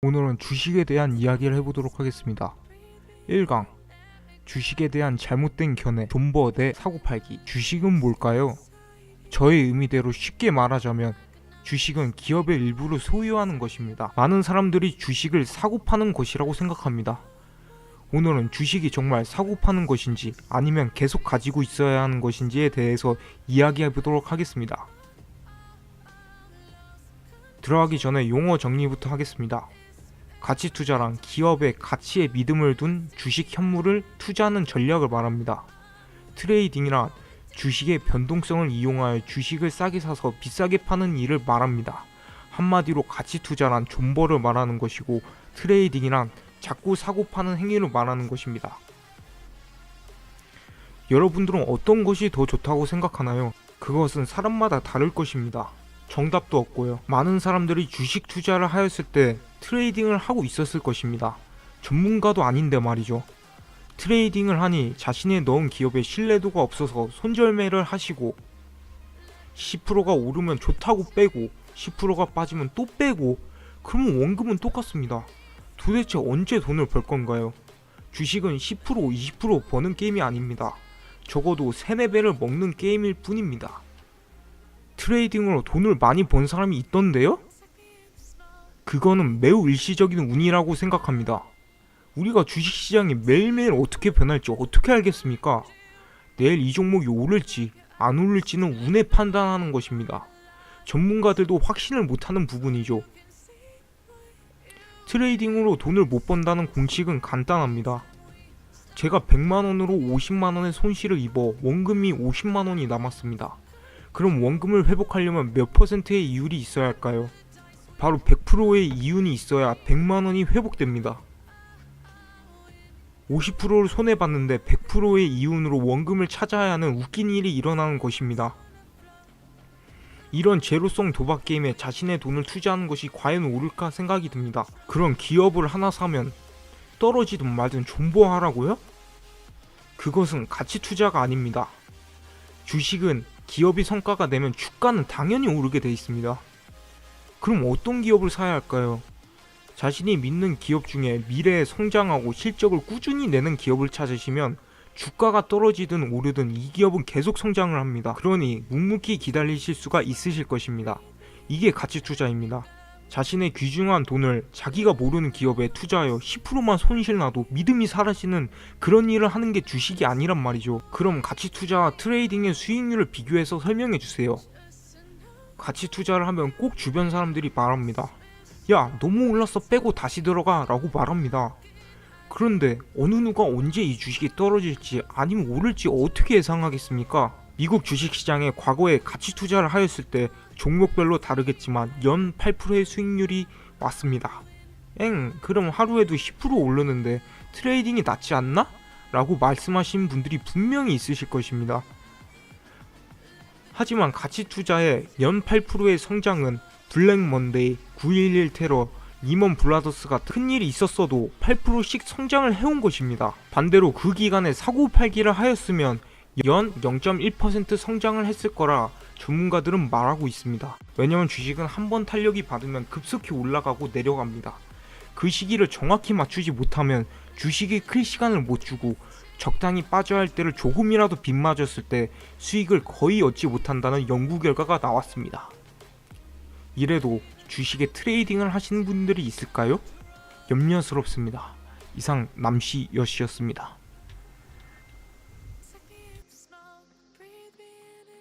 오늘은 주식에 대한 이야기를 해보도록 하겠습니다. 1강 주식에 대한 잘못된 견해, 존버 대 사고팔기. 주식은 뭘까요? 저의 의미대로 쉽게 말하자면 주식은 기업의 일부를 소유하는 것입니다. 많은 사람들이 주식을 사고 파는 것이라고 생각합니다. 오늘은 주식이 정말 사고 파는 것인지 아니면 계속 가지고 있어야 하는 것인지에 대해서 이야기해보도록 하겠습니다. 들어가기 전에 용어 정리부터 하겠습니다. 가치 투자란 기업의 가치에 믿음을 둔 주식 현물을 투자하는 전략을 말합니다. 트레이딩이란 주식의 변동성을 이용하여 주식을 싸게 사서 비싸게 파는 일을 말합니다. 한마디로 가치 투자란 존버를 말하는 것이고, 트레이딩이란 자꾸 사고 파는 행위를 말하는 것입니다. 여러분들은 어떤 것이 더 좋다고 생각하나요? 그것은 사람마다 다를 것입니다. 정답도 없고요. 많은 사람들이 주식 투자를 하였을 때 트레이딩을 하고 있었을 것입니다. 전문가도 아닌데 말이죠. 트레이딩을 하니 자신의 넣은 기업에 신뢰도가 없어서 손절매를 하시고, 10%가 오르면 좋다고 빼고 10%가 빠지면 또 빼고, 그러면 원금은 똑같습니다. 도대체 언제 돈을 벌 건가요? 주식은 10% 20% 버는 게임이 아닙니다. 적어도 3, 4배를 먹는 게임일 뿐입니다. 트레이딩으로 돈을 많이 번 사람이 있던데요? 그거는 매우 일시적인 운이라고 생각합니다. 우리가 주식시장이 매일매일 어떻게 변할지 어떻게 알겠습니까? 내일 이 종목이 오를지 안 오를지는 운에 판단하는 것입니다. 전문가들도 확신을 못하는 부분이죠. 트레이딩으로 돈을 못 번다는 공식은 간단합니다. 제가 100만원으로 50만원의 손실을 입어 원금이 50만원이 남았습니다. 그럼 원금을 회복하려면 몇 퍼센트의 이율이 있어야 할까요? 바로 100%의 이윤이 있어야 100만원이 회복됩니다. 50%를 손해봤는데 100%의 이윤으로 원금을 찾아야 하는 웃긴 일이 일어나는 것입니다. 이런 제로성 도박 게임에 자신의 돈을 투자하는 것이 과연 옳을까 생각이 듭니다. 그런 기업을 하나 사면 떨어지든 말든 존버하라고요? 그것은 가치 투자가 아닙니다. 주식은 기업이 성과가 내면 주가는 당연히 오르게 돼 있습니다. 그럼 어떤 기업을 사야 할까요? 자신이 믿는 기업 중에 미래에 성장하고 실적을 꾸준히 내는 기업을 찾으시면 주가가 떨어지든 오르든 이 기업은 계속 성장을 합니다. 그러니 묵묵히 기다리실 수가 있으실 것입니다. 이게 가치 투자입니다. 자신의 귀중한 돈을 자기가 모르는 기업에 투자하여 10%만 손실나도 믿음이 사라지는 그런 일을 하는 게 주식이 아니란 말이죠. 그럼 가치 투자와 트레이딩의 수익률을 비교해서 설명해 주세요. 가치 투자를 하면 꼭 주변 사람들이 말합니다. 야, 너무 올랐어, 빼고 다시 들어가 라고 말합니다. 그런데 어느 누가 언제 이 주식이 떨어질지 아니면 오를지 어떻게 예상하겠습니까? 미국 주식시장에 과거에 가치 투자를 하였을 때 종목별로 다르겠지만 연 8%의 수익률이 왔습니다. 그럼 하루에도 10% 오르는데 트레이딩이 낫지 않나? 라고 말씀하시는 분들이 분명히 있으실 것입니다. 하지만 가치 투자의 연 8%의 성장은 블랙 먼데이, 9.11 테러, 리먼 브라더스가 큰일이 있었어도 8%씩 성장을 해온 것입니다. 반대로 그 기간에 사고팔기를 하였으면 연 0.1% 성장을 했을 거라 전문가들은 말하고 있습니다. 왜냐면 주식은 한번 탄력이 받으면 급속히 올라가고 내려갑니다. 그 시기를 정확히 맞추지 못하면 주식이 클 시간을 못 주고 적당히 빠져야 할 때를 조금이라도 빗맞았을 때 수익을 거의 얻지 못한다는 연구 결과가 나왔습니다. 이래도 주식에 트레이딩을 하시는 분들이 있을까요? 염려스럽습니다. 이상 남씨 여씨였습니다.